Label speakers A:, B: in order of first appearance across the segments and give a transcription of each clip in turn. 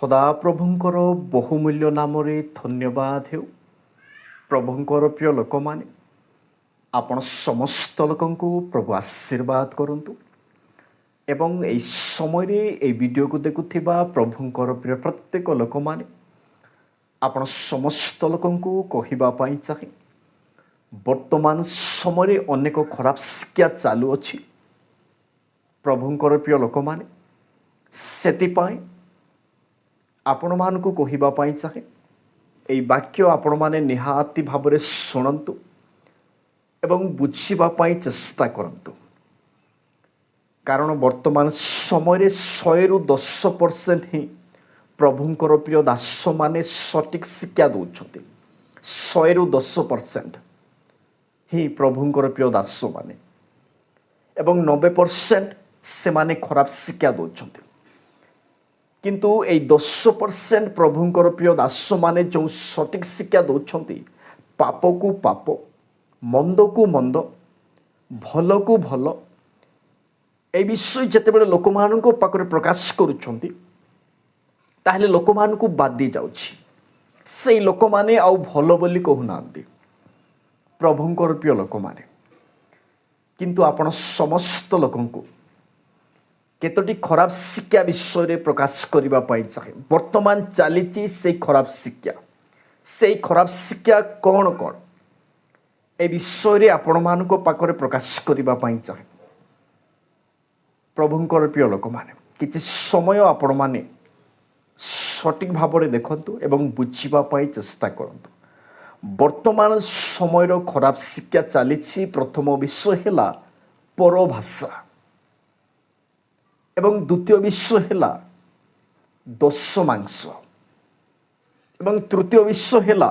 A: ସଦାପ୍ରଭୁଙ୍କର ବହୁମୂଲ୍ୟ ନାମରେ ଧନ୍ୟବାଦ ହେଉ। ପ୍ରଭୁଙ୍କର ପ୍ରିୟ ଲୋକମାନେ, ଆପଣ ସମସ୍ତ ଲୋକଙ୍କୁ ପ୍ରଭୁ ଆଶୀର୍ବାଦ କରନ୍ତୁ ଏବଂ ଏହି ସମୟରେ ଏହି ଭିଡ଼ିଓକୁ ଦେଖୁଥିବା ପ୍ରଭୁଙ୍କର ପ୍ରିୟ ପ୍ରତ୍ୟେକ ଲୋକମାନେ, ଆପଣ ସମସ୍ତ ଲୋକଙ୍କୁ କହିବା ପାଇଁ ଚାହେଁ, ବର୍ତ୍ତମାନ ସମୟରେ ଅନେକ ଖରାପ ଶିକ୍ଷା ଚାଲୁଅଛି। ପ୍ରଭୁଙ୍କର ପ୍ରିୟ ଲୋକମାନେ, ସେଥିପାଇଁ ଆପଣମାନଙ୍କୁ କହିବା ପାଇଁ ଚାହେଁ, ଏହି ବାକ୍ୟ ଆପଣମାନେ ନିହାତି ଭାବରେ ଶୁଣନ୍ତୁ ଏବଂ ବୁଝିବା ପାଇଁ ଚେଷ୍ଟା କରନ୍ତୁ। କାରଣ ବର୍ତ୍ତମାନ ସମୟରେ 100% ହିଁ ପ୍ରଭୁଙ୍କର ପ୍ରିୟ ଦାସମାନେ ସଠିକ୍ ଶିକ୍ଷା ଦେଉଛନ୍ତି। 100% ହିଁ ପ୍ରଭୁଙ୍କର ପ୍ରିୟ ଦାସମାନେ ଏବଂ 90% ସେମାନେ ଖରାପ ଶିକ୍ଷା ଦେଉଛନ୍ତି। କିନ୍ତୁ এই 10% ପ୍ରଭୁଙ୍କର ପ୍ରିୟ ଦାସମାନେ ଯେଉଁ ସଠିକ୍ ଶିକ୍ଷା ଦେଉଛନ୍ତି, ପାପକୁ ପାପ, ମନ୍ଦକୁ ମନ୍ଦ, ଭଲକୁ ଭଲ, এই ବିଷୟ ଯେତେବେଳେ ଲୋକମାନଙ୍କ ପାଖରେ ପ୍ରକାଶ କରୁଛନ୍ତି, ତାହେଲେ ଲୋକମାନଙ୍କୁ ବାଦି ଯାଉଛି। ସେଇ ଲୋକମାନେ ଆଉ ଭଲ ବୋଲି କହୁନାହାନ୍ତି, ପ୍ରଭୁଙ୍କର ପ୍ରିୟ ଲୋକମାନେ। କିନ୍ତୁ ଆପଣ ସମସ୍ତ ଲୋକଙ୍କୁ କେତୋଟି ଖରାପ ଶିକ୍ଷା ବିଷୟରେ ପ୍ରକାଶ କରିବା ପାଇଁ ଚାହେଁ। ବର୍ତ୍ତମାନ ଚାଲିଛି ସେଇ ଖରାପ ଶିକ୍ଷା। ସେଇ ଖରାପ ଶିକ୍ଷା କ'ଣ କ'ଣ, ଏ ବିଷୟରେ ଆପଣମାନଙ୍କ ପାଖରେ ପ୍ରକାଶ କରିବା ପାଇଁ ଚାହେଁ। ପ୍ରଭୁଙ୍କର ପ୍ରିୟ ଲୋକମାନେ, କିଛି ସମୟ ଆପଣମାନେ ସଠିକ୍ ଭାବରେ ଦେଖନ୍ତୁ ଏବଂ ବୁଝିବା ପାଇଁ ଚେଷ୍ଟା କରନ୍ତୁ। ବର୍ତ୍ତମାନ ସମୟର ଖରାପ ଶିକ୍ଷା ଚାଲିଛି। ପ୍ରଥମ ବିଷୟ ହେଲା ପରଭାଷା ଏବଂ ଦ୍ୱିତୀୟ ବିଷୟ ହେଲା ଦଶ ମାଂସ ଏବଂ ତୃତୀୟ ବିଷୟ ହେଲା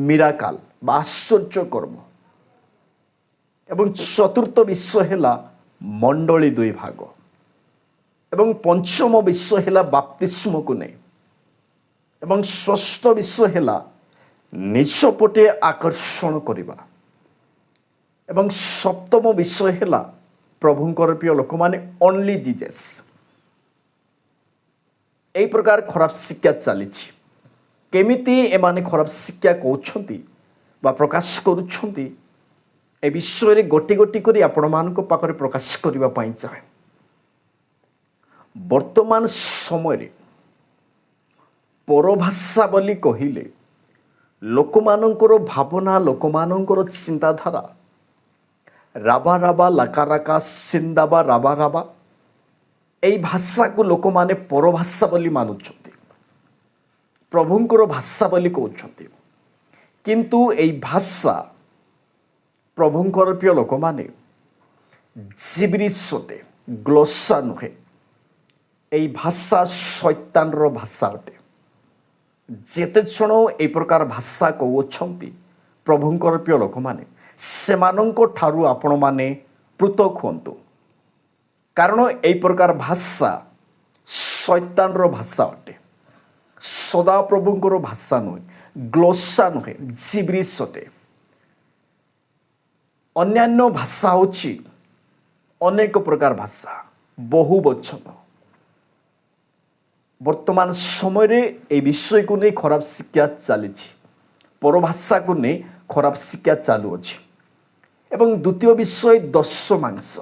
A: ମିରାକାଲ ବା ଆଶ୍ଚର୍ଯ୍ୟ କର୍ମ ଏବଂ ଚତୁର୍ଥ ବିଷୟ ହେଲା ମଣ୍ଡଳୀ ଦୁଇ ଭାଗ ଏବଂ ପଞ୍ଚମ ବିଷୟ ହେଲା ବାପ୍ତିସ୍ମକୁ ନେଇ ଏବଂ ଷଷ୍ଠ ବିଷୟ ହେଲା ନିଜ ପଟେ ଆକର୍ଷଣ କରିବା ଏବଂ ସପ୍ତମ ବିଷୟ ହେଲା ପ୍ରଭୁଙ୍କର ପ୍ରିୟ ଲୋକମାନେ ଓନ୍ଲି ଜିଜସ୍। এই ପ୍ରକାର ଖରାପ ଶିକ୍ଷା ଚାଲିଛି। କେମିତି ଏମାନେ ଖରାପ ଶିକ୍ଷା କହୁଛନ୍ତି ବା ପ୍ରକାଶ କରୁଛନ୍ତି, ଏ ବିଷୟରେ ଗୋଟି ଗୋଟି କରି ଆପଣମାନଙ୍କ ପାଖରେ ପ୍ରକାଶ କରିବା ପାଇଁ ଚାହେଁ। ବର୍ତ୍ତମାନ ସମୟରେ ପରଭାଷା ବୋଲି କହିଲେ ଲୋକମାନଙ୍କର ଭାବନା, ଲୋକମାନଙ୍କର ଚିନ୍ତାଧାରା ରାବା ରାବା, ଲାକାରାକା, ସିନ୍ଦାବା, ରାବା ରାବା, এই ଭାଷାକୁ ଲୋକମାନେ ପରଭାଷା ବୋଲି ମାନୁଛନ୍ତି, ପ୍ରଭୁଙ୍କର ଭାଷା ବୋଲି କହୁଛନ୍ତି। କିନ୍ତୁ এই ଭାଷା ପ୍ରଭୁଙ୍କର ପ୍ରିୟ ଲୋକମାନେ ଜିବ୍ରିସ୍ ଅଟେ, ଗ୍ଲୋସା ନୁହେଁ। এই ଭାଷା ଶୈତାନର ଭାଷା ଅଟେ। ଯେତେ ଜଣ এই ପ୍ରକାର ଭାଷା କହୁଅଛନ୍ତି, ପ୍ରଭୁଙ୍କର ପ୍ରିୟ ଲୋକମାନେ, ସେମାନଙ୍କ ଠାରୁ ଆପଣମାନେ ପୃଥକ ହୁଅନ୍ତୁ। କାରଣ এই ପ୍ରକାର ଭାଷା ଶୈତାନର ଭାଷା ଅଟେ, ସଦାପ୍ରଭୁଙ୍କର ଭାଷା ନୁହେଁ, ଗ୍ଲୋସା ନୁହେଁ, ଜିବ୍ରିସ୍ ଅଟେ। ଅନ୍ୟାନ୍ୟ ଭାଷା ହେଉଛି ଅନେକ ପ୍ରକାର ଭାଷା, ବହୁ ବଚନ। ବର୍ତ୍ତମାନ ସମୟରେ এই ବିଷୟକୁ ନେଇ ଖରାପ ଶିକ୍ଷା ଚାଲିଛି। ପରଭାଷାକୁ ନେଇ ଖରାପ ଶିକ୍ଷା ଚାଲୁଅଛି। ଏବଂ ଦ୍ୱିତୀୟ ବିଷୟ ଦଶ ମାଂସ।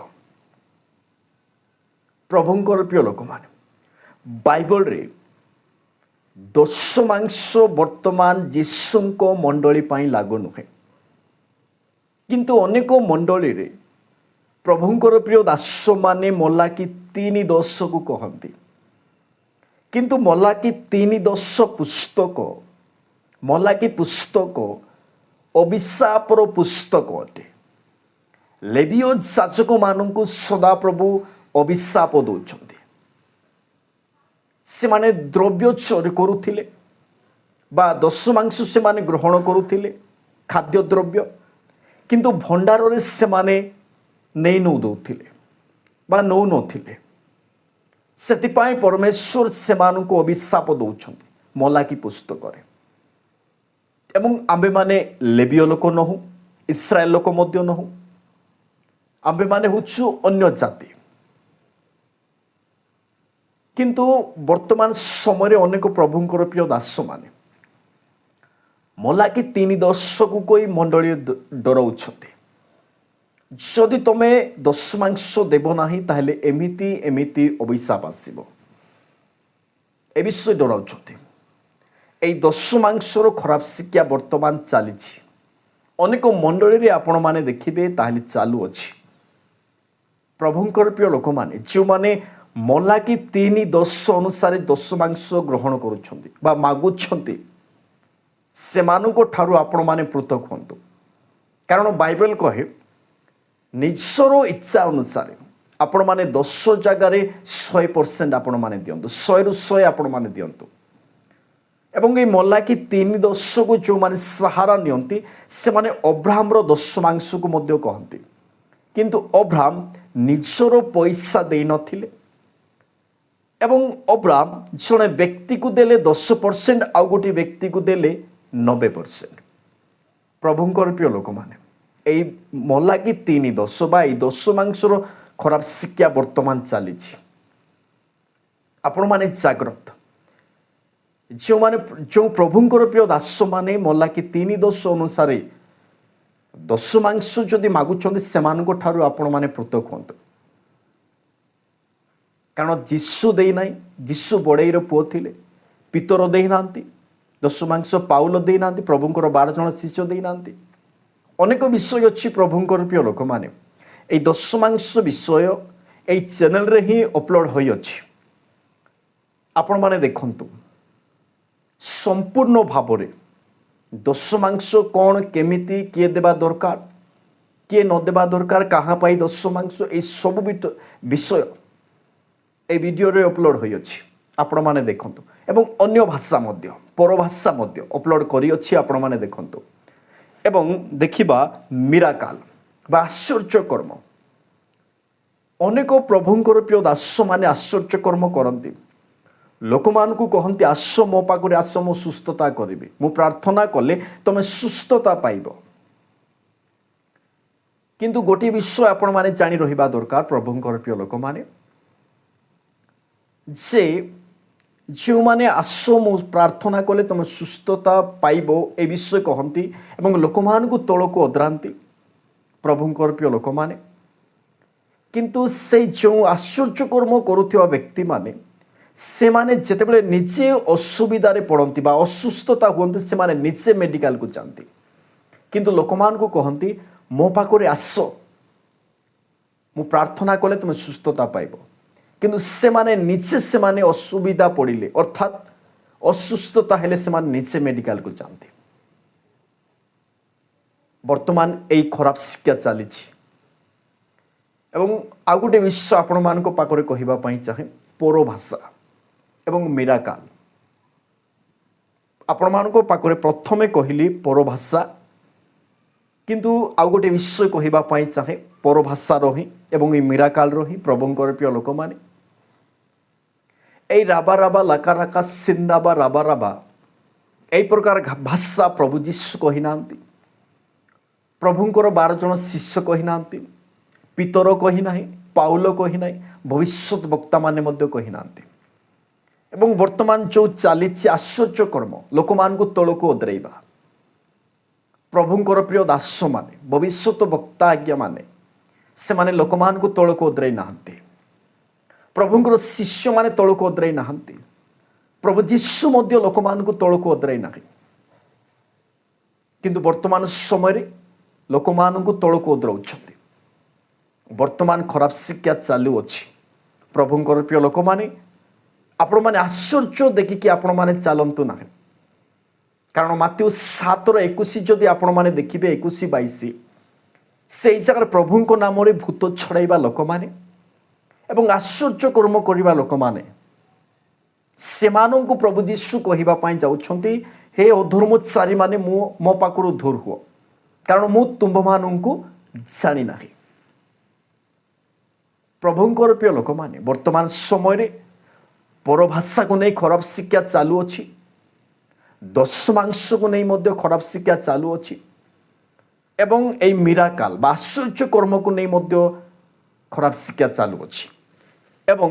A: ପ୍ରଭୁଙ୍କର ପ୍ରିୟ ଲୋକମାନେ, ବାଇବଲରେ ଦଶ ମାଂସ ବର୍ତ୍ତମାନ ଯୀଶୁଙ୍କ ମଣ୍ଡଳୀ ପାଇଁ ଲାଗୁ ନୁହେଁ। କିନ୍ତୁ ଅନେକ ମଣ୍ଡଳୀରେ ପ୍ରଭୁଙ୍କର ପ୍ରିୟ ଦାସମାନେ ମଲାକି 3:10କୁ କହନ୍ତି। କିନ୍ତୁ ମଲାକି 3:10 ପୁସ୍ତକ, ମଲାକି ପୁସ୍ତକ ଅଭିଶାପର ପୁସ୍ତକ ଅଟେ। ଲେବୀୟ ଯାଜକମାନଙ୍କୁ ସଦାପ୍ରଭୁ ଅଭିଶାପ ଦେଉଛନ୍ତି। ସେମାନେ ଦ୍ରବ୍ୟ ଚୋରି କରୁଥିଲେ ବା ଦଶ ମାଂସ ସେମାନେ ଗ୍ରହଣ କରୁଥିଲେ, ଖାଦ୍ୟଦ୍ରବ୍ୟ, କିନ୍ତୁ ଭଣ୍ଡାରରେ ସେମାନେ ନେଇ ଦେଉଥିଲେ ବା ନେଉନଥିଲେ। ସେଥିପାଇଁ ପରମେଶ୍ୱର ସେମାନଙ୍କୁ ଅଭିଶାପ ଦେଉଛନ୍ତି ମଲାକି ପୁସ୍ତକରେ। ଏବଂ ଆମ୍ଭେମାନେ ଲେବୀୟ ଲୋକ ନହୁଁ, ଇସ୍ରାଏଲ ଲୋକ ମଧ୍ୟ ନହୁଁ, ଆମ୍ଭେମାନେ ହେଉଛୁ ଅନ୍ୟ ଜାତି। କିନ୍ତୁ ବର୍ତ୍ତମାନ ସମୟରେ ଅନେକ ପ୍ରଭୁଙ୍କର ପ୍ରିୟ ଦାସମାନେ ମଲାକି 3:10କୁ କହି ମଣ୍ଡଳୀରେ ଡରାଉଛନ୍ତି। ଯଦି ତମେ ଦଶମାଂଶ ଦେବ ନାହିଁ ତାହେଲେ ଏମିତି ଏମିତି ଅଭିଶାପ ଆସିବ, ଏ ବିଷୟ ଡରାଉଛନ୍ତି। এই ଦଶମାଂଶର ଖରାପ ଶିକ୍ଷା ବର୍ତ୍ତମାନ ଚାଲିଛି ଅନେକ ମଣ୍ଡଳୀରେ, ଆପଣମାନେ ଦେଖିବେ ତାହେଲେ ଚାଲୁଅଛି। ପ୍ରଭୁଙ୍କର ପ୍ରିୟ ଲୋକମାନେ ଯେଉଁମାନେ ମଲାକି 3:10 ଅନୁସାରେ ଦଶମାଂଶ ଗ୍ରହଣ କରୁଛନ୍ତି ବା ମାଗୁଛନ୍ତି, ସେମାନଙ୍କ ଠାରୁ ଆପଣମାନେ ପୃଥକ ହୁଅନ୍ତୁ। କାରଣ ବାଇବେଲ କହେ ନିଜର ଇଚ୍ଛା ଅନୁସାରେ ଆପଣମାନେ 10 ଜାଗାରେ 100% ଆପଣମାନେ ଦିଅନ୍ତୁ, 100ରୁ 100 ଆପଣମାନେ ଦିଅନ୍ତୁ। ଏବଂ এই ମଲାକି 3:10କୁ ଯେଉଁମାନେ ସାହାରା ନିଅନ୍ତି ସେମାନେ ଅବ୍ରାହମର ଦଶମାଂଶକୁ ମଧ୍ୟ କହନ୍ତି। କିନ୍ତୁ ଅବ୍ରାହମ ନିଜର ପଇସା ଦେଇନଥିଲେ ଏବଂ ଅବ୍ରାହମ ଜଣେ ବ୍ୟକ୍ତିକୁ ଦେଲେ 10%, ଆଉ ଗୋଟିଏ ବ୍ୟକ୍ତିକୁ ଦେଲେ 90%। ପ୍ରଭୁଙ୍କର ପ୍ରିୟ ଲୋକମାନେ এই ମଲାକି 3:10 ବା এই ଦଶମାଂଶର ଖରାପ ଶିକ୍ଷା ବର୍ତ୍ତମାନ ଚାଲିଛି। ଆପଣମାନେ ଜାଗ୍ରତ। ଯେଉଁ ପ୍ରଭୁଙ୍କର ପ୍ରିୟ ଦାସମାନେ ମଲାକି 3:10 ଅନୁସାରେ ଦଶମାଂଶ ଯଦି ମାଗୁଛନ୍ତି ସେମାନଙ୍କ ଠାରୁ ଆପଣମାନେ ପୃଥକ ହୁଅନ୍ତୁ। କାରଣ ଯୀଶୁ ଦେଇନାହିଁ, ଯୀଶୁ ବଡ଼େଇର ପୁଅ ଥିଲେ, ପିତର ଦେଇନାହାନ୍ତି ଦଶମାଂଶ, ପାଉଲ ଦେଇନାହାନ୍ତି, ପ୍ରଭୁଙ୍କର 12 ଜଣ ଶିଷ୍ୟ ଦେଇନାହାନ୍ତି। ଅନେକ ବିଷୟ ଅଛି ପ୍ରଭୁଙ୍କର ପ୍ରିୟ ଲୋକମାନେ। এই ଦଶମାଂଶ ବିଷୟ এই ଚ୍ୟାନେଲରେ ହିଁ ଅପଲୋଡ଼ ହୋଇଅଛି। ଆପଣମାନେ ଦେଖନ୍ତୁ ସମ୍ପୂର୍ଣ୍ଣ ଭାବରେ ଦଶମାଂଶ କ'ଣ, କେମିତି, କିଏ ଦେବା ଦରକାର, କିଏ ନ ଦେବା ଦରକାର, କାହା ପାଇଁ ଦଶମାଂଶ, এই ସବୁ ବିଷୟ এই ଭିଡ଼ିଓରେ ଅପଲୋଡ଼ ହୋଇଅଛି। ଆପଣମାନେ ଦେଖନ୍ତୁ ଏବଂ ଅନ୍ୟ ଭାଷା ମଧ୍ୟ, ପରଭାଷା ମଧ୍ୟ ଅପଲୋଡ଼ କରିଅଛି, ଆପଣମାନେ ଦେଖନ୍ତୁ। ଏବଂ ଦେଖିବା ମିରାକାଲ ବା ଆଶ୍ଚର୍ଯ୍ୟ କର୍ମ। ଅନେକ ପ୍ରଭୁଙ୍କର ପ୍ରିୟ ଦାସମାନେ ଆଶ୍ଚର୍ଯ୍ୟ କର୍ମ କରନ୍ତି। ଲୋକମାନଙ୍କୁ କହନ୍ତି ଆସ ମୋ ପାଖରେ ଆସ, ମୁଁ ସୁସ୍ଥତା କରିବି, ମୁଁ ପ୍ରାର୍ଥନା କଲେ ତମେ ସୁସ୍ଥତା ପାଇବ। କିନ୍ତୁ ଗୋଟିଏ ବିଷୟ ଆପଣମାନେ ଜାଣି ରହିବା ଦରକାର ପ୍ରଭୁଙ୍କର ପ୍ରିୟ ଲୋକମାନେ, ଯେ ଯେଉଁମାନେ ଆସ ମୁଁ ପ୍ରାର୍ଥନା କଲେ ତମେ ସୁସ୍ଥତା ପାଇବ ଏ ବିଷୟ କହନ୍ତି ଏବଂ ଲୋକମାନଙ୍କୁ ତଳକୁ ଅଦ୍ରାନ୍ତି ପ୍ରଭୁଙ୍କର ପ୍ରିୟ ଲୋକମାନେ। କିନ୍ତୁ ସେଇ ଯେଉଁ ଆଶ୍ଚର୍ଯ୍ୟ କର୍ମ କରୁଥିବା ବ୍ୟକ୍ତିମାନେ, ସେମାନେ ଯେତେବେଳେ ନିଜେ ଅସୁବିଧାରେ ପଡ଼ନ୍ତି ବା ଅସୁସ୍ଥତା ହୁଅନ୍ତି ସେମାନେ ନିଜେ ମେଡ଼ିକାଲକୁ ଯାଆନ୍ତି। କିନ୍ତୁ ଲୋକମାନଙ୍କୁ କହନ୍ତି ମୋ ପାଖରେ ଆସ, ମୁଁ ପ୍ରାର୍ଥନା କଲେ ତୁମେ ସୁସ୍ଥତା ପାଇବ। କିନ୍ତୁ ସେମାନେ ଅସୁବିଧା ପଡ଼ିଲେ ଅର୍ଥାତ୍ ଅସୁସ୍ଥତା ହେଲେ ସେମାନେ ନିଜେ ମେଡ଼ିକାଲକୁ ଯାଆନ୍ତି। ବର୍ତ୍ତମାନ এই ଖରାପ ଶିକ୍ଷା ଚାଲିଛି। ଏବଂ ଆଉ ଗୋଟେ ବିଷୟ ଆପଣମାନଙ୍କ ପାଖରେ କହିବା ପାଇଁ ଚାହେଁ, ପରଭାଷା ଏବଂ ମିରାକାଲ। ଆପଣମାନଙ୍କ ପାଖରେ ପ୍ରଥମେ କହିଲି ପରଭାଷା, କିନ୍ତୁ ଆଉ ଗୋଟେ ବିଷୟ କହିବା ପାଇଁ ଚାହେଁ ପରଭାଷାର ହିଁ ଏବଂ এই ମିରାକାଲର ହିଁ। ପ୍ରଭୁଙ୍କର ପ୍ରିୟ ଲୋକମାନେ এই ରାବା ରାବା ଲାକା ରାକା ସିନ୍ଦାବା ରାବା ରାବା এই ପ୍ରକାର ଭାଷା ପ୍ରଭୁ ଯୀଶୁ କହିନାହାନ୍ତି, ପ୍ରଭୁଙ୍କର 12 ଜଣ ଶିଷ୍ୟ କହିନାହାନ୍ତି, ପିତର କହିନାହିଁ, ପାଉଲ କହିନାହିଁ, ଭବିଷ୍ୟତ ବକ୍ତାମାନେ ମଧ୍ୟ କହିନାହାନ୍ତି। ଏବଂ ବର୍ତ୍ତମାନ ଯେଉଁ ଚାଲିଛି ଆଶ୍ଚର୍ଯ୍ୟ କର୍ମ, ଲୋକମାନଙ୍କୁ ତଳକୁ ଅଦ୍ରାଇବା, ପ୍ରଭୁଙ୍କର ପ୍ରିୟ ଦାସମାନେ, ଭବିଷ୍ୟତ ବକ୍ତା ଆଜ୍ଞାମାନେ, ସେମାନେ ଲୋକମାନଙ୍କୁ ତଳକୁ ଅଦ୍ରାଇ ନାହାନ୍ତି। ପ୍ରଭୁଙ୍କର ଶିଷ୍ୟମାନେ ତଳକୁ ଅଦ୍ରାଇ ନାହାନ୍ତି। ପ୍ରଭୁ ଯୀଶୁ ମଧ୍ୟ ଲୋକମାନଙ୍କୁ ତଳକୁ ଅଦ୍ରାଇ ନାହିଁ। କିନ୍ତୁ ବର୍ତ୍ତମାନ ସମୟରେ ଲୋକମାନଙ୍କୁ ତଳକୁ ଅଦ୍ରାଉଛନ୍ତି। ବର୍ତ୍ତମାନ ଖରାପ ଶିକ୍ଷା ଚାଲୁଅଛି। ପ୍ରଭୁଙ୍କର ପ୍ରିୟ ଲୋକମାନେ, ଆପଣମାନେ ଆଶ୍ଚର୍ଯ୍ୟ ଦେଖିକି ଆପଣମାନେ ଚାଲନ୍ତୁ ନାହିଁ। କାରଣ ମାଥିଉ 7:21 ଯଦି ଆପଣମାନେ ଦେଖିବେ, 21-22, ସେଇ ଜାଗାରେ ପ୍ରଭୁଙ୍କ ନାମରେ ଭୂତ ଛଡ଼ାଇବା ଲୋକମାନେ ଏବଂ ଆଶ୍ଚର୍ଯ୍ୟ କର୍ମ କରିବା ଲୋକମାନେ, ସେମାନଙ୍କୁ ପ୍ରଭୁ ଯୀଶୁ କହିବା ପାଇଁ ଯାଉଛନ୍ତି, ହେ ଅଧର୍ମଚାରୀମାନେ ମୋ ପାଖରୁ ଦୂର ହୁଅ, କାରଣ ମୁଁ ତୁମ୍ଭମାନଙ୍କୁ ଜାଣି ନାହିଁ। ପ୍ରଭୁଙ୍କର ପ୍ରିୟ ଲୋକମାନେ, ବର୍ତ୍ତମାନ ସମୟରେ ପରଭାଷାକୁ ନେଇ ଖରାପ ଶିକ୍ଷା ଚାଲୁଅଛି, ଦଶମାଂଶକୁ ନେଇ ମଧ୍ୟ ଖରାପ ଶିକ୍ଷା ଚାଲୁଅଛି ଏବଂ এই ମିରାକାଲ ବା ଆଶ୍ଚର୍ଯ୍ୟ କର୍ମକୁ ନେଇ ମଧ୍ୟ ଖରାପ ଶିକ୍ଷା ଚାଲୁଅଛି। ଏବଂ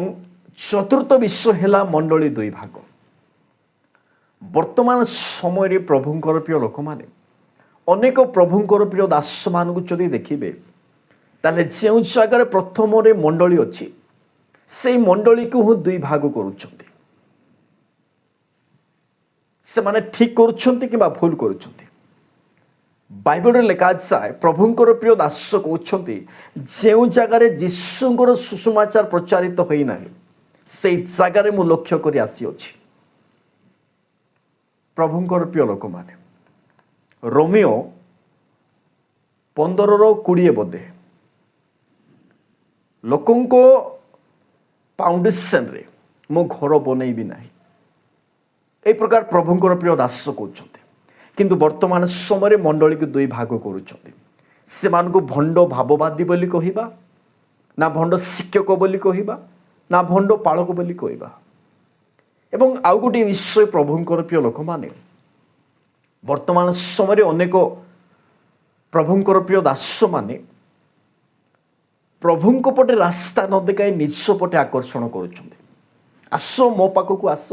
A: ଚତୁର୍ଥ ବିଷୟ ହେଲା ମଣ୍ଡଳୀ ଦୁଇ ଭାଗ। ବର୍ତ୍ତମାନ ସମୟରେ ପ୍ରଭୁଙ୍କର ପ୍ରିୟ ଲୋକମାନେ ଅନେକ ପ୍ରଭୁଙ୍କର ପ୍ରିୟ ଦାସମାନଙ୍କୁ ଯଦି ଦେଖିବେ ତାହେଲେ ଯେଉଁ ଜାଗାରେ ପ୍ରଥମରେ ମଣ୍ଡଳୀ ଅଛି ସେଇ ମଣ୍ଡଳୀକୁ ହିଁ ଦୁଇ ଭାଗ କରୁଛନ୍ତି। ସେମାନେ ଠିକ୍ କରୁଛନ୍ତି କିମ୍ବା ଭୁଲ କରୁଛନ୍ତି। ବାଇବଲରେ ଲେଖାଯାଏ ପ୍ରଭୁଙ୍କର ପ୍ରିୟ ଦାସ କହୁଛନ୍ତି ଯେଉଁ ଜାଗାରେ ଯୀଶୁଙ୍କର ସୁସମାଚାର ପ୍ରଚାରିତ ହୋଇନାହିଁ ସେଇ ଜାଗାରେ ମୁଁ ଲକ୍ଷ୍ୟ କରି ଆସିଅଛି। ପ୍ରଭୁଙ୍କର ପ୍ରିୟ ଲୋକମାନେ ରୋମିଓ 15:20 ବୋଧେ ଲୋକଙ୍କ ଫାଉଣ୍ଡେସନରେ ମୁଁ ଘର ବନେଇବି ନାହିଁ এই প্রকার প্রভুঙ্কর প্রিয় দাস কହୁଛନ୍ତି। কিন্তু বর্তমান সময়ে মণ্ডলীকে দুই ভাগ କରୁଛନ୍ତି। ସେମାନଙ୍କୁ ଭଣ୍ଡ ଭାବବାଦୀ ବୋଲି କହିବା ନା ଭଣ୍ଡ ଶିକ୍ଷକ ବୋଲି କହିବା ନା ଭଣ୍ଡ ପାଳକ ବୋଲି କହିବା। ଏବଂ ଆଉ ଗୋଟିଏ ବିଷୟ ପ୍ରଭୁଙ୍କର ପ୍ରିୟ ଲୋକମାନେ ବର୍ତ୍ତମାନ ସମୟରେ ଅନେକ ପ୍ରଭୁଙ୍କର ପ୍ରିୟ ଦାସମାନେ ପ୍ରଭୁଙ୍କ ପଟେ ରାସ୍ତା ନ ଦେଖାଇ ନିଜ ପଟେ ଆକର୍ଷଣ କରୁଛନ୍ତି। ଆସ ମୋ ପାଖକୁ ଆସ,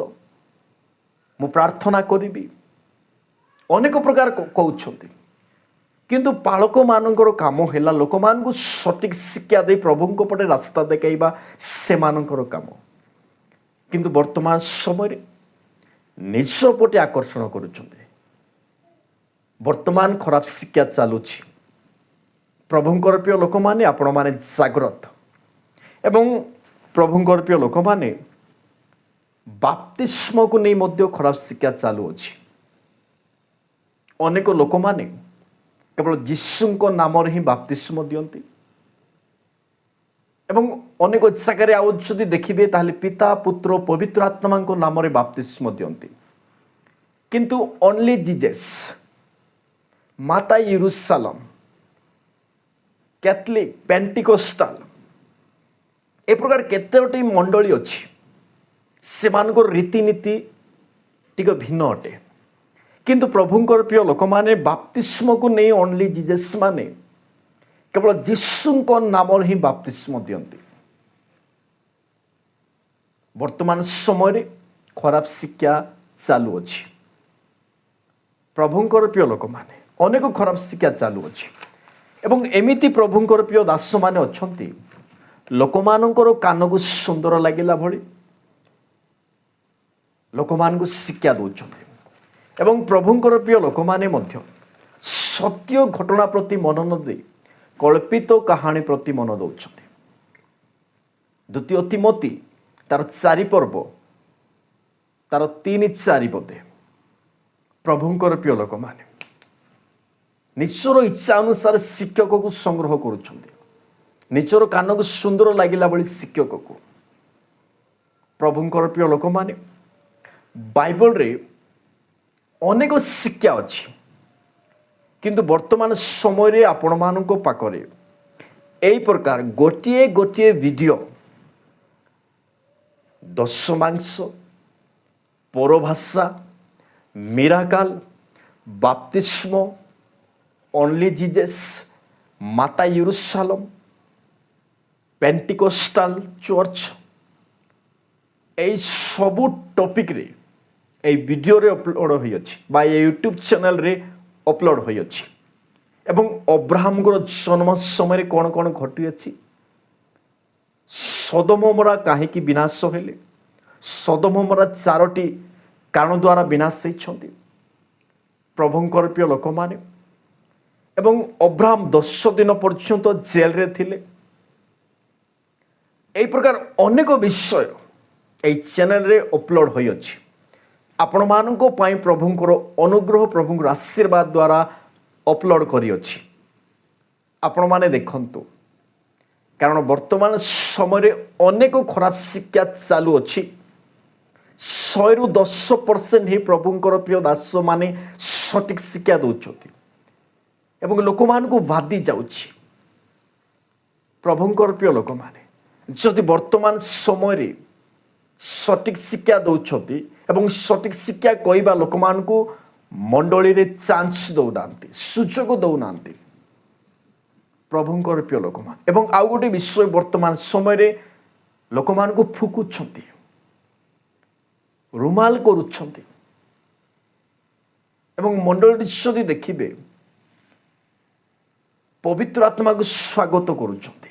A: ମୁଁ ପ୍ରାର୍ଥନା କରିବି, ଅନେକ ପ୍ରକାର କହୁଛନ୍ତି। କିନ୍ତୁ ପାଳକମାନଙ୍କର କାମ ହେଲା ଲୋକମାନଙ୍କୁ ସଠିକ୍ ଶିକ୍ଷା ଦେଇ ପ୍ରଭୁଙ୍କ ପଟେ ରାସ୍ତା ଦେଖାଇବା ସେମାନଙ୍କର କାମ। କିନ୍ତୁ ବର୍ତ୍ତମାନ ସମୟରେ ନିଜ ପଟେ ଆକର୍ଷଣ କରୁଛନ୍ତି। ବର୍ତ୍ତମାନ ଖରାପ ଶିକ୍ଷା ଚାଲୁଛି। ପ୍ରଭୁଙ୍କର ପ୍ରିୟ ଲୋକମାନେ ଆପଣମାନେ ଜାଗ୍ରତ ଏବଂ ପ୍ରଭୁଙ୍କର ପ୍ରିୟ ଲୋକମାନେ ବାପ୍ତିସ୍ମକୁ ନେଇ ମଧ୍ୟ ଖରାପ ଶିକ୍ଷା ଚାଲୁଅଛି। ଅନେକ ଲୋକମାନେ କେବଳ ଯୀଶୁଙ୍କ ନାମରେ ହିଁ ବାପ୍ତିସ୍ମ ଦିଅନ୍ତି ଏବଂ ଅନେକ ଜାଗାରେ ଆଉ ଯଦି ଦେଖିବେ ତାହେଲେ ପିତା ପୁତ୍ର ପବିତ୍ର ଆତ୍ମାଙ୍କ ନାମରେ ବାପ୍ତିସ୍ମ ଦିଅନ୍ତି। କିନ୍ତୁ ଓନ୍ଲି ଜିଜସ୍, ମାତା ୟେରୁସାଲେମ, କ୍ୟାଥଲିକ୍, ପେଣ୍ଟିକୋଷ୍ଟାଲ ଏ ପ୍ରକାର କେତେଟି ମଣ୍ଡଳୀ ଅଛି। ସେମାନଙ୍କର ରୀତିନୀତି ଟିକେ ଭିନ୍ନ ଅଟେ। କିନ୍ତୁ ପ୍ରଭୁଙ୍କର ପ୍ରିୟ ଲୋକମାନେ ବାପ୍ତିସ୍ମକୁ ନେଇ ଓନ୍ଲି ଜିଜସ୍ ମାନେ କେବଳ ଯୀଶୁଙ୍କ ନାମରେ ହିଁ ବାପ୍ତିସ୍ମ ଦିଅନ୍ତି। ବର୍ତ୍ତମାନ ସମୟରେ ଖରାପ ଶିକ୍ଷା ଚାଲୁଅଛି। ପ୍ରଭୁଙ୍କର ପ୍ରିୟ ଲୋକମାନେ ଅନେକ ଖରାପ ଶିକ୍ଷା ଚାଲୁଅଛି ଏବଂ ଏମିତି ପ୍ରଭୁଙ୍କର ପ୍ରିୟ ଦାସମାନେ ଅଛନ୍ତି ଲୋକମାନଙ୍କର କାନକୁ ସୁନ୍ଦର ଲାଗିଲା ଭଳି ଲୋକମାନଙ୍କୁ ଶିକ୍ଷା ଦେଉଛନ୍ତି ଏବଂ ପ୍ରଭୁଙ୍କର ପ୍ରିୟ ଲୋକମାନେ ମଧ୍ୟ ସତ୍ୟ ଘଟଣା ପ୍ରତି ମନ ନ ଦେଇ କଳ୍ପିତ କାହାଣୀ ପ୍ରତି ମନ ଦେଉଛନ୍ତି। ଦ୍ୱିତୀୟ ତିମୋଥୀ ତାର 4 ପର୍ବ ତାର 3-4 ବୋଧେ ପ୍ରଭୁଙ୍କର ପ୍ରିୟ ଲୋକମାନେ ନିଜର ଇଚ୍ଛା ଅନୁସାରେ ଶିକ୍ଷକକୁ ସଂଗ୍ରହ କରୁଛନ୍ତି। ନିଜର କାନକୁ ସୁନ୍ଦର ଲାଗିଲା ଭଳି ଶିକ୍ଷକକୁ। ପ୍ରଭୁଙ୍କର ପ୍ରିୟ ଲୋକମାନେ ବାଇବଲରେ ଅନେକ ଶିକ୍ଷା ଅଛି କିନ୍ତୁ ବର୍ତ୍ତମାନ ସମୟରେ ଆପଣମାନଙ୍କ ପାଖରେ ଏହି ପ୍ରକାର ଗୋଟିଏ ଗୋଟିଏ ଭିଡ଼ିଓ ଦଶମାଂଶ, ପରଭାଷା, ମିରାକଲ, ବାପ୍ତିସ୍ମ, ଓନ୍ଲି ଜିଜସ୍, ମାତା ୟେରୁସାଲେମ, ପେଣ୍ଟିକୋଷ୍ଟାଲ ଚର୍ଚ୍ଚ এই ସବୁ ଟପିକରେ এই ଭିଡ଼ିଓରେ ଅପଲୋଡ଼ ହୋଇଅଛି ବା ଏ ୟୁଟ୍ୟୁବ୍ ଚ୍ୟାନେଲରେ ଅପଲୋଡ଼ ହୋଇଅଛି। ଏବଂ ଅବ୍ରାହମଙ୍କର ଜନ୍ମ ସମୟରେ କ'ଣ କ'ଣ ଘଟିଅଛି, ସୋଦମ ଗମୋରା କାହିଁକି ବିନାଶ ହେଲେ, ସୋଦମ ଗମୋରା 4ଟି କାରଣ ଦ୍ୱାରା ବିନାଶ ହୋଇଛନ୍ତି ପ୍ରଭୁଙ୍କର ପ୍ରିୟ ଲୋକମାନେ। ଏବଂ ଅବ୍ରାହମ 10 ଦିନ ପର୍ଯ୍ୟନ୍ତ ଜେଲରେ ଥିଲେ। এই ପ୍ରକାର ଅନେକ ବିଷୟ এই ଚ୍ୟାନେଲରେ ଅପଲୋଡ଼ ହୋଇଅଛି। ଆପଣମାନଙ୍କ ପାଇଁ ପ୍ରଭୁଙ୍କର ଅନୁଗ୍ରହ ପ୍ରଭୁଙ୍କର ଆଶୀର୍ବାଦ ଦ୍ୱାରା ଅପଲୋଡ଼ କରିଅଛି। ଆପଣମାନେ ଦେଖନ୍ତୁ, କାରଣ ବର୍ତ୍ତମାନ ସମୟରେ ଅନେକ ଖରାପ ଶିକ୍ଷା ଚାଲୁଅଛି। 100ରୁ 10% ହିଁ ପ୍ରଭୁଙ୍କର ପ୍ରିୟ ଦାସମାନେ ସଠିକ୍ ଶିକ୍ଷା ଦେଉଛନ୍ତି ଏବଂ ଲୋକମାନଙ୍କୁ ବାଧି ଯାଉଛି। ପ୍ରଭୁଙ୍କର ପ୍ରିୟ ଲୋକମାନେ ଯଦି ବର୍ତ୍ତମାନ ସମୟରେ ସଠିକ୍ ଶିକ୍ଷା ଦେଉଛନ୍ତି ଏବଂ ସଠିକ୍ ଶିକ୍ଷା କହିବା ଲୋକମାନଙ୍କୁ ମଣ୍ଡଳୀରେ ଚାନ୍ସ ଦେଉନାହାନ୍ତି, ସୁଯୋଗ ଦେଉନାହାନ୍ତି ପ୍ରଭୁଙ୍କର ପ୍ରିୟ ଲୋକମାନେ। ଏବଂ ଆଉ ଗୋଟିଏ ବିଷୟ ବର୍ତ୍ତମାନ ସମୟରେ ଲୋକମାନଙ୍କୁ ଫୁକୁଛନ୍ତି, ରୁମାଲ କରୁଛନ୍ତି ଏବଂ ମଣ୍ଡଳୀ ଯଦି ଦେଖିବେ ପବିତ୍ର ଆତ୍ମାକୁ ସ୍ୱାଗତ କରୁଛନ୍ତି।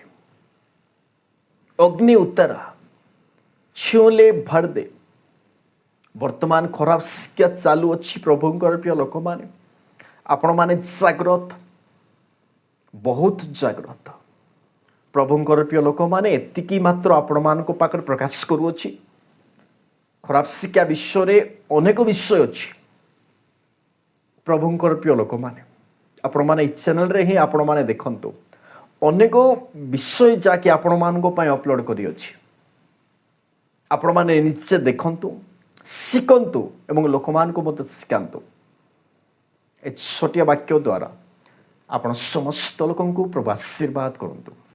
A: ଅଗ୍ନି ଉତ୍ତରା ଛିଓଲେ ଭରଦେ। ବର୍ତ୍ତମାନ ଖରାପ ଶିକ୍ଷା ଚାଲୁଅଛି ପ୍ରଭୁଙ୍କର ପ୍ରିୟ ଲୋକମାନେ, ଆପଣମାନେ ଜାଗ୍ରତ, ବହୁତ ଜାଗ୍ରତ। ପ୍ରଭୁଙ୍କର ପ୍ରିୟ ଲୋକମାନେ ଏତିକି ମାତ୍ର ଆପଣମାନଙ୍କ ପାଖରେ ପ୍ରକାଶ କରୁଅଛି। ଖରାପ ଶିକ୍ଷା ବିଷୟରେ ଅନେକ ବିଷୟ ଅଛି। ପ୍ରଭୁଙ୍କର ପ୍ରିୟ ଲୋକମାନେ, ଆପଣମାନେ ଏହି ଚ୍ୟାନେଲରେ ହିଁ ଆପଣମାନେ ଦେଖନ୍ତୁ, ଅନେକ ବିଷୟ ଯାହାକି ଆପଣମାନଙ୍କ ପାଇଁ ଅପଲୋଡ଼ କରିଅଛି। ଆପଣମାନେ ନିଜେ ଦେଖନ୍ତୁ, ଶିଖନ୍ତୁ ଏବଂ ଲୋକମାନଙ୍କୁ ମଧ୍ୟ ଶିଖାନ୍ତୁ। ଏ ଛୋଟିଆ ବାକ୍ୟ ଦ୍ୱାରା ଆପଣ ସମସ୍ତ ଲୋକଙ୍କୁ ପ୍ରଭୁ ଆଶୀର୍ବାଦ କରନ୍ତୁ।